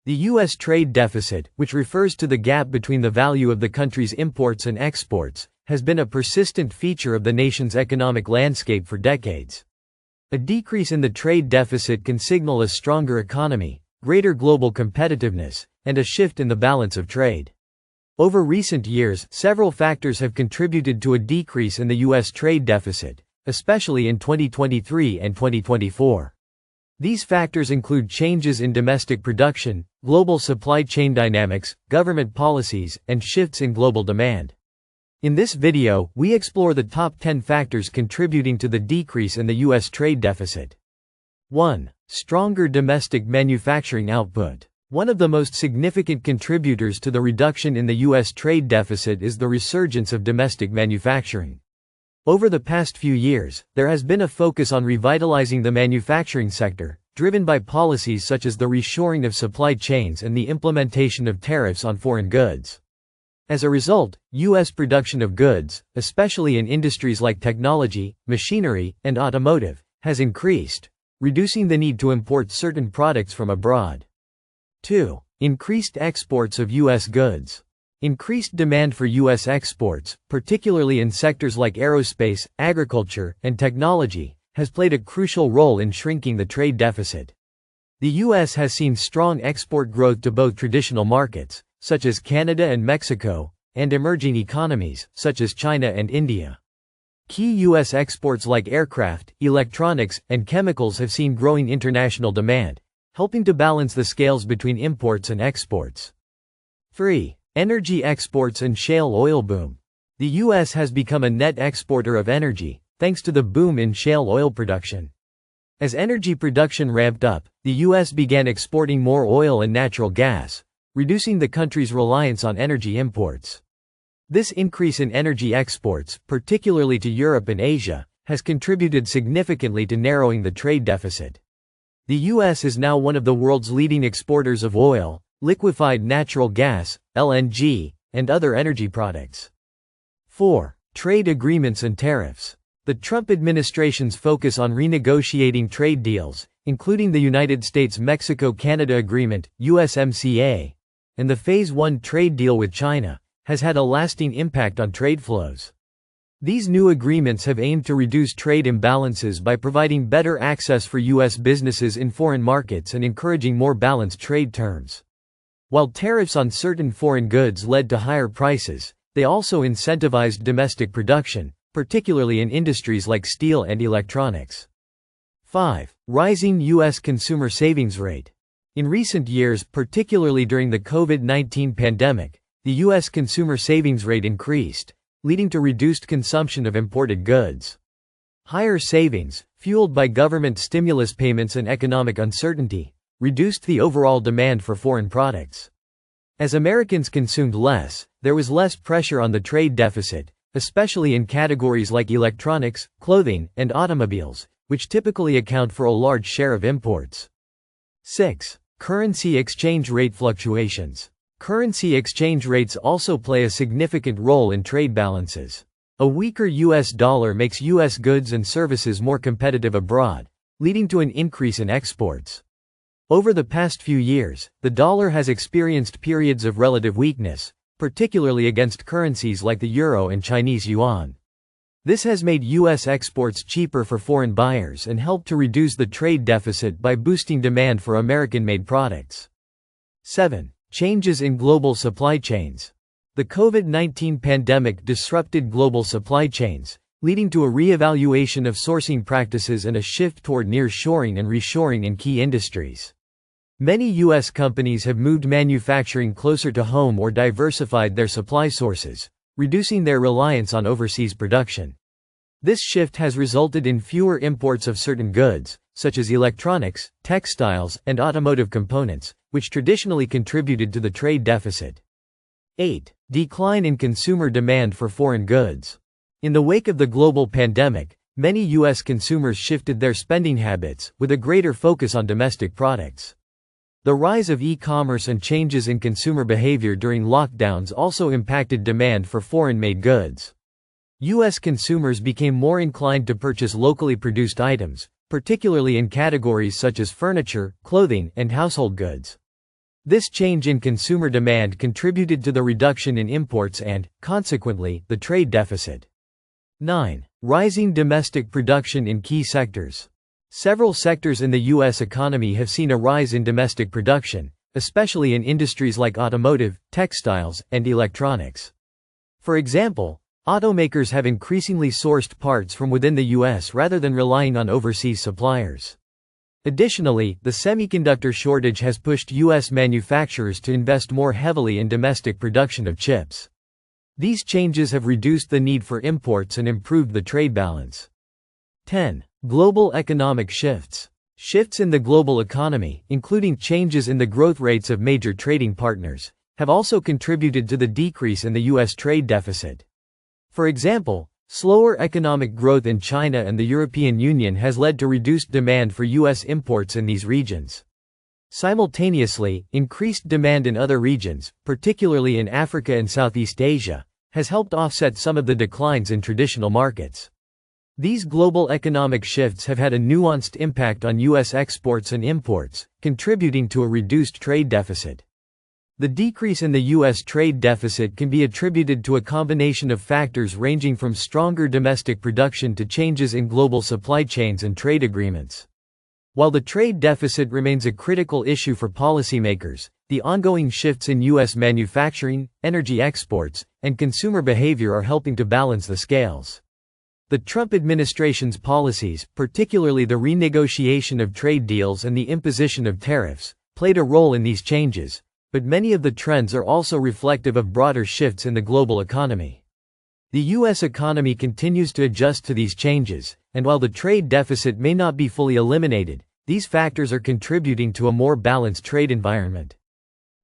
The U.S. trade deficit, which refers to the gap between the value of the country's imports and exports, has been a persistent feature of the nation's economic landscape for decades. A decrease in the trade deficit can signal a stronger economy, greater global competitiveness, and a shift in the balance of trade. Over recent years, several factors have contributed to a decrease in the U.S. trade deficit, especially in 2023 and 2024. These factors include changes in domestic production, global supply chain dynamics, government policies, and shifts in global demand. In this video, we explore the top 10 factors contributing to the decrease in the U.S. trade deficit. 1. Stronger domestic manufacturing output. One of the most significant contributors to the reduction in the U.S. trade deficit is the resurgence of domestic manufacturing. Over the past few years, there has been a focus on revitalizing the manufacturing sector, driven by policies such as the reshoring of supply chains and the implementation of tariffs on foreign goods. As a result, U.S. production of goods, especially in industries like technology, machinery, and automotive, has increased, reducing the need to import certain products from abroad. 2. Increased exports of U.S. goods. Increased demand for U.S. exports, particularly in sectors like aerospace, agriculture, and technology, has played a crucial role in shrinking the trade deficit. The U.S. has seen strong export growth to both traditional markets, such as Canada and Mexico, and emerging economies, such as China and India. Key U.S. exports like aircraft, electronics, and chemicals have seen growing international demand, helping to balance the scales between imports and exports. 3. Energy exports and shale oil boom. The U.S. has become a net exporter of energy, thanks to the boom in shale oil production. As energy production ramped up, the U.S. began exporting more oil and natural gas, reducing the country's reliance on energy imports. This increase in energy exports, particularly to Europe and Asia, has contributed significantly to narrowing the trade deficit. The U.S. is now one of the world's leading exporters of oil, liquefied natural gas, LNG, and other energy products. 4. Trade agreements and tariffs. The Trump administration's focus on renegotiating trade deals, including the United States-Mexico-Canada Agreement, USMCA, and the Phase 1 trade deal with China, has had a lasting impact on trade flows. These new agreements have aimed to reduce trade imbalances by providing better access for U.S. businesses in foreign markets and encouraging more balanced trade terms. While tariffs on certain foreign goods led to higher prices, they also incentivized domestic production, particularly in industries like steel and electronics. 5. Rising U.S. consumer savings rate. In recent years, particularly during the COVID-19 pandemic, the U.S. consumer savings rate increased, leading to reduced consumption of imported goods. Higher savings, fueled by government stimulus payments and economic uncertainty, reduced the overall demand for foreign products. As Americans consumed less, there was less pressure on the trade deficit, especially in categories like electronics, clothing, and automobiles, which typically account for a large share of imports. 6. Currency exchange rate fluctuations. Currency exchange rates also play a significant role in trade balances. A weaker U.S. dollar makes U.S. goods and services more competitive abroad, leading to an increase in exports. Over the past few years, the dollar has experienced periods of relative weakness, particularly against currencies like the euro and Chinese yuan. This has made U.S. exports cheaper for foreign buyers and helped to reduce the trade deficit by boosting demand for American-made products. 7. Changes in global supply chains. The COVID-19 pandemic disrupted global supply chains, leading to a re-evaluation of sourcing practices and a shift toward nearshoring and reshoring in key industries. Many U.S. companies have moved manufacturing closer to home or diversified their supply sources, reducing their reliance on overseas production. This shift has resulted in fewer imports of certain goods, such as electronics, textiles, and automotive components, which traditionally contributed to the trade deficit. 8. Decline in consumer demand for foreign goods. In the wake of the global pandemic, many U.S. consumers shifted their spending habits, with a greater focus on domestic products. The rise of e-commerce and changes in consumer behavior during lockdowns also impacted demand for foreign-made goods. U.S. consumers became more inclined to purchase locally produced items, particularly in categories such as furniture, clothing, and household goods. This change in consumer demand contributed to the reduction in imports and, consequently, the trade deficit. 9. Rising domestic production in key sectors. Several sectors in the U.S. economy have seen a rise in domestic production, especially in industries like automotive, textiles, and electronics. For example, automakers have increasingly sourced parts from within the U.S. rather than relying on overseas suppliers. Additionally, the semiconductor shortage has pushed U.S. manufacturers to invest more heavily in domestic production of chips. These changes have reduced the need for imports and improved the trade balance. 10. Global economic shifts. Shifts in the global economy, including changes in the growth rates of major trading partners, have also contributed to the decrease in the U.S. trade deficit. For example, slower economic growth in China and the European Union has led to reduced demand for U.S. imports in these regions. Simultaneously, increased demand in other regions, particularly in Africa and Southeast Asia, has helped offset some of the declines in traditional markets. These global economic shifts have had a nuanced impact on U.S. exports and imports, contributing to a reduced trade deficit. The decrease in the U.S. trade deficit can be attributed to a combination of factors ranging from stronger domestic production to changes in global supply chains and trade agreements. While the trade deficit remains a critical issue for policymakers, the ongoing shifts in U.S. manufacturing, energy exports, and consumer behavior are helping to balance the scales. The Trump administration's policies, particularly the renegotiation of trade deals and the imposition of tariffs, played a role in these changes, but many of the trends are also reflective of broader shifts in the global economy. The U.S. economy continues to adjust to these changes, and while the trade deficit may not be fully eliminated, these factors are contributing to a more balanced trade environment.